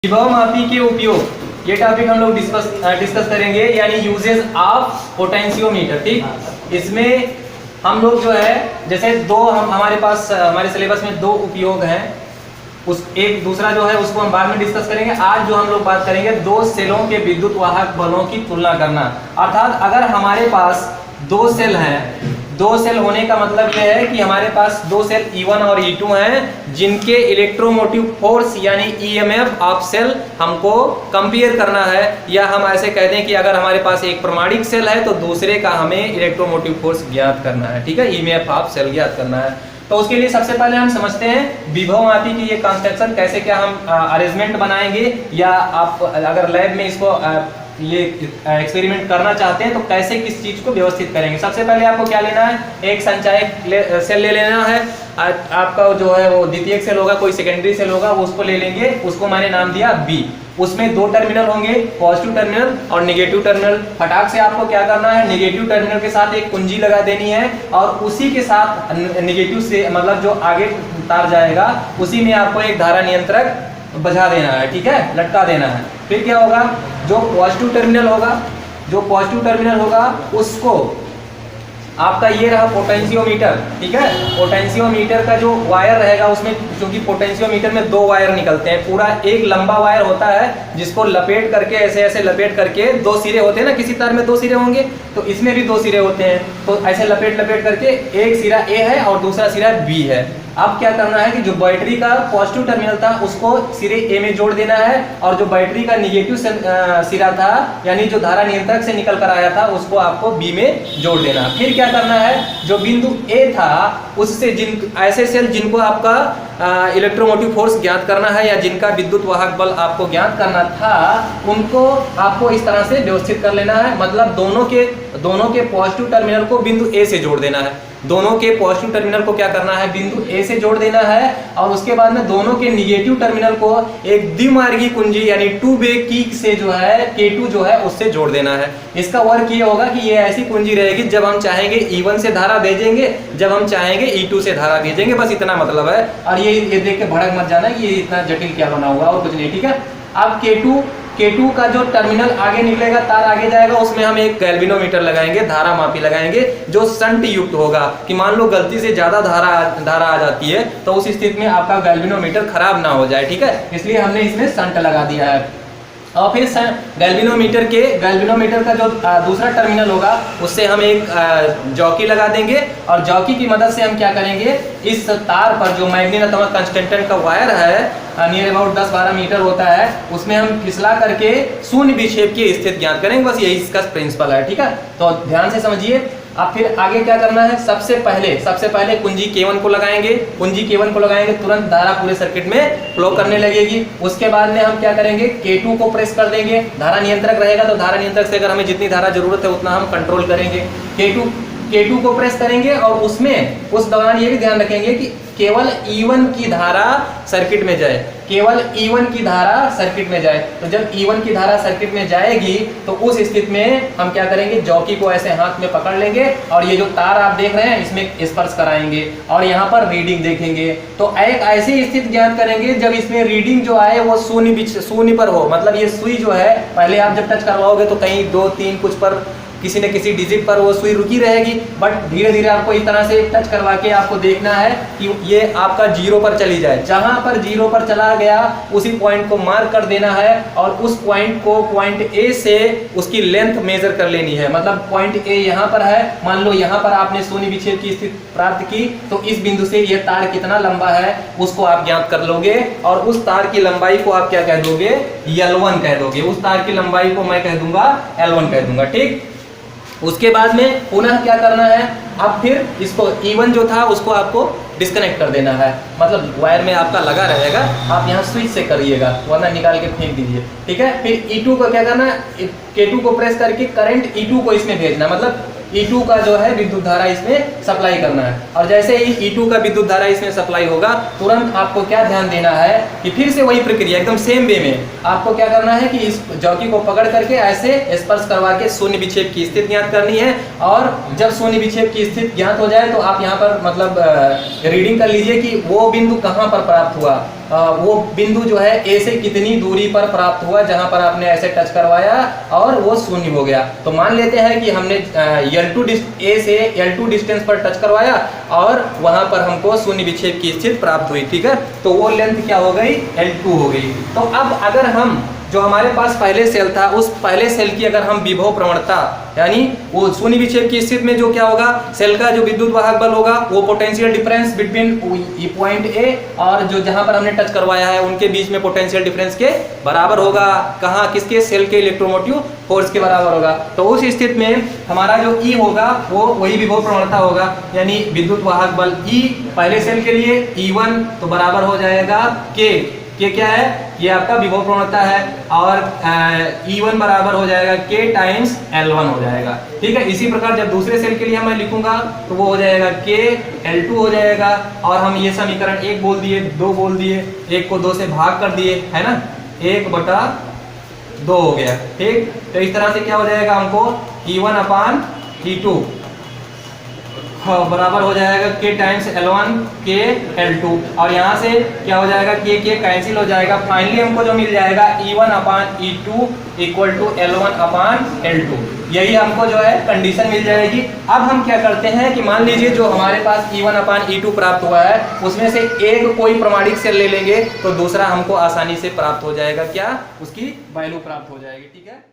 विभव मापी के उपयोग, ये टॉपिक हम लोग डिस्कस करेंगे, यानी यूजेस ऑफ पोटेंशियोमीटर। ठीक, इसमें हम लोग जो है जैसे हमारे पास हमारे सिलेबस में दो उपयोग हैं, उस एक दूसरा जो है उसको हम बाद में डिस्कस करेंगे। आज जो हम लोग बात करेंगे दो सेलों के विद्युत वाहक बलों की तुलना करना। अर्थात अगर हमारे पास दो सेल हैं, दो सेल होने का मतलब यह है कि हमारे पास दो सेल E1 और E2 हैं, जिनके इलेक्ट्रोमोटिव फोर्स यानी EMF ऑफ सेल हमको कंपेयर करना है। या हम ऐसे कहते हैं कि अगर हमारे पास एक प्रमाणिक सेल है तो दूसरे का हमें इलेक्ट्रोमोटिव फोर्स ज्ञात करना है। ठीक है, EMF ऑफ सेल ज्ञात करना है। तो उसके लिए सबसे पहले हम समझते हैं विभव मापी की ये कंस्ट्रक्शन कैसे, क्या हम अरेंजमेंट बनाएंगे, या आप अगर लैब में इसको ये एक्सपेरिमेंट करना चाहते हैं तो कैसे किस चीज को व्यवस्थित करेंगे। सबसे पहले आपको क्या लेना है, एक संचायक सेल ले लेना है। आपका जो है वो द्वितीयक सेल होगा, कोई सेकेंडरी सेल होगा, वो उसको ले लेंगे। उसको मैंने नाम दिया बी। उसमें दो टर्मिनल होंगे, पॉजिटिव टर्मिनल और नेगेटिव टर्मिनल। फटाक से आपको क्या करना है, नेगेटिव टर्मिनल के साथ एक कुंजी लगा देनी है और उसी के साथ नेगेटिव से मतलब जो आगे तार जाएगा उसी में आपको एक धारा नियंत्रक बजा देना है। ठीक है, लटका देना है। फिर क्या होगा, जो पॉजिटिव टर्मिनल होगा उसको आपका ये रहा पोटेंशियोमीटर। ठीक है, पोटेंशियोमीटर का जो वायर रहेगा उसमें, क्योंकि पोटेंशियोमीटर में दो वायर निकलते हैं, पूरा एक लंबा वायर होता है जिसको लपेट करके ऐसे ऐसे लपेट करके, दो सिरे होते हैं ना, किसी तार में दो सिरे होंगे तो इसमें भी दो सिरे होते हैं, तो ऐसे लपेट लपेट करके एक सिरा ए है और दूसरा सिरा बी है। अब क्या करना है कि जो बैटरी का पॉजिटिव टर्मिनल था उसको सिरे ए में जोड़ देना है और जो बैटरी का निगेटिव सिरा था यानी जो धारा नियंत्रक से निकल कर आया था उसको आपको बी में जोड़ देना। फिर क्या करना है, जो बिंदु ए था उससे ऐसे सेल जिनको आपका इलेक्ट्रोमोटिव फोर्स ज्ञात करना है या जिनका विद्युत वाहक बल आपको ज्ञात करना था, उनको आपको इस तरह से व्यवस्थित कर लेना है। मतलब दोनों के पॉजिटिव टर्मिनल को बिंदु ए से जोड़ देना है। दोनों के पॉजिटिव टर्मिनल को क्या करना है, बिंदु ए से जोड़ देना है और उसके बाद में दोनों के निगेटिव टर्मिनल को एक द्विमार्गी कुंजी यानी टू वे की से जो है K2 जो है उससे जोड़ देना है। इसका वर्क ये होगा कि ये ऐसी कुंजी रहेगी, जब हम चाहेंगे E1 से धारा भेजेंगे, जब हम चाहेंगे E2 से धारा भेजेंगे, बस इतना मतलब है। और ये देख के भड़क मत जाना कि ये इतना जटिल क्या बना हुआ और कुछ नहीं। ठीक है, अब K2 का जो टर्मिनल आगे निकलेगा, तार आगे जाएगा, उसमें हम एक गैल्वेनोमीटर लगाएंगे, धारा मापी लगाएंगे जो शंट युक्त होगा, कि मान लो गलती से ज्यादा धारा आ जाती है तो उस स्थिति में आपका गैल्वेनोमीटर खराब ना हो जाए। ठीक है, इसलिए हमने इसमें शंट लगा दिया है। और फिर गैल्वेनोमीटर का जो दूसरा टर्मिनल होगा उससे हम एक जॉकी लगा देंगे और जॉकी की मदद से हम क्या करेंगे, इस तार पर जो मैग्नेटाइट कंस्टेंट का वायर है नियर अबाउट 10-12 मीटर होता है, उसमें हम फिसला करके शून्य विक्षेप की स्थिति ज्ञात करेंगे। बस यही इसका प्रिंसिपल है। ठीक है, तो ध्यान से समझिए। अब फिर आगे क्या करना है, सबसे पहले कुंजी K1 को लगाएंगे। कुंजी K1 को लगाएंगे, तुरंत धारा पूरे सर्किट में फ्लो करने लगेगी। उसके बाद में हम क्या करेंगे, K2 को प्रेस कर देंगे। धारा नियंत्रक रहेगा तो धारा नियंत्रक से अगर हमें जितनी धारा जरूरत है उतना हम कंट्रोल करेंगे। K2 को प्रेस करेंगे और उसमें उस दौरान ये भी ध्यान रखेंगे कि केवल E1 की धारा सर्किट में जाए, केवल E1 की धारा सर्किट में जाए। तो जब E1 की धारा सर्किट में जाएगी तो उस स्थिति में हम क्या करेंगे, जॉकी को ऐसे हाथ में पकड़ लेंगे और ये जो तार आप देख रहे हैं इसमें स्पर्श कराएंगे और यहाँ पर रीडिंग देखेंगे। तो एक ऐसी स्थिति ज्ञात करेंगे जब इसमें रीडिंग जो आए वो शून्य पर हो। मतलब ये सुई जो है, पहले आप जब टच करवाओगे तो कहीं 2-3 कुछ पर किसी न किसी डिजिट पर वो सुई रुकी रहेगी, बट धीरे धीरे आपको इस तरह से टच करवा के आपको देखना है कि ये आपका 0 पर चली जाए। जहां पर 0 पर चला गया उसी पॉइंट को मार्क कर देना है और उस पॉइंट को पॉइंट ए से उसकी लेंथ मेजर कर लेनी है। मतलब पॉइंट ए यहाँ पर है, मान लो यहाँ पर आपने शून्य विक्षेप की स्थिति प्राप्त की, तो इस बिंदु से ये तार कितना लंबा है उसको आप ज्ञात कर लोगे और उस तार की लंबाई को आप क्या कह दोगे, L1 कह दोगे। उस तार की लंबाई को मैं कह दूंगा L1 कह दूंगा। ठीक, उसके बाद में पुनः क्या करना है, अब फिर इसको E1 जो था उसको आपको डिस्कनेक्ट कर देना है। मतलब वायर में आपका लगा रहेगा, आप यहाँ स्विच से करिएगा वरना निकाल के फेंक दीजिए। ठीक है, फिर E2 को क्या करना है, K2 को प्रेस करके करंट E2 को इसमें भेजना। मतलब E2 का जो है विद्युत धारा इसमें सप्लाई करना है और जैसे ही E2 का विद्युत धारा इसमें सप्लाई होगा तुरंत आपको क्या ध्यान देना है कि फिर से वही प्रक्रिया एकदम सेम वे में आपको क्या करना है कि इस जॉकी को पकड़ करके ऐसे स्पर्श करवा के शून्य विक्षेप की स्थिति ज्ञात करनी है। और जब शून्य विक्षेप की स्थिति ज्ञात हो जाए तो आप यहाँ पर मतलब रीडिंग कर लीजिए कि वो बिंदु कहाँ पर प्राप्त हुआ। वो बिंदु जो है ए से कितनी दूरी पर प्राप्त हुआ, जहां पर आपने ऐसे टच करवाया और वो शून्य हो गया। तो मान लेते हैं कि हमने ए से L2 डिस्टेंस पर टच करवाया और वहां पर हमको शून्य विक्षेप की स्थिति प्राप्त हुई, ठीक है। तो वो लेंथ क्या हो गई, L2 हो गई। तो अब अगर हम जो हमारे पास पहले सेल था, उस पहले सेल की अगर हम विभव प्रवणता यानी वो शून्य विक्षेप की स्थिति में जो क्या होगा, सेल का जो विद्युत वाहक बल होगा वो potential difference between point A और जो जहां पर हमने टच करवाया है उनके बीच में पोटेंशियल डिफरेंस के बराबर होगा। कहाँ, किसके, सेल के इलेक्ट्रोमोटिव फोर्स के बराबर होगा। तो उस स्थिति में हमारा जो E होगा वो वही विभव प्रवणता होगा, यानी विद्युत वाहक बल E पहले सेल के लिए E1 तो बराबर हो जाएगा K क्या है, ये आपका विभव प्रवणता है, और E1 बराबर हो जाएगा K टाइम्स L1 हो जाएगा, ठीक है। इसी प्रकार जब दूसरे सेल के लिए मैं लिखूंगा तो वो हो जाएगा K L2 हो जाएगा, और हम ये समीकरण 1 बोल दिए, 2 बोल दिए, 1 को 2 से भाग कर दिए, है ना, 1/2 हो गया, ठीक। तो इस तरह से क्या हो जाएगा, हमको E1 अपान E2 बराबर हो जाएगा K times L1 K L2, और यहाँ से क्या हो जाएगा, K कैंसिल हो जाएगा। फाइनली हमको जो मिल जाएगा E1 upon E2 equal to L1 upon L2, यही हमको जो है कंडीशन मिल जाएगी। अब हम क्या करते हैं कि मान लीजिए जो हमारे पास E1 अपान E2 प्राप्त हुआ है उसमें से एक कोई प्रमाणिक सेल ले लेंगे तो दूसरा हमको आसानी से प्राप्त हो जाएगा, क्या, उसकी वैल्यू प्राप्त हो जाएगी, ठीक है।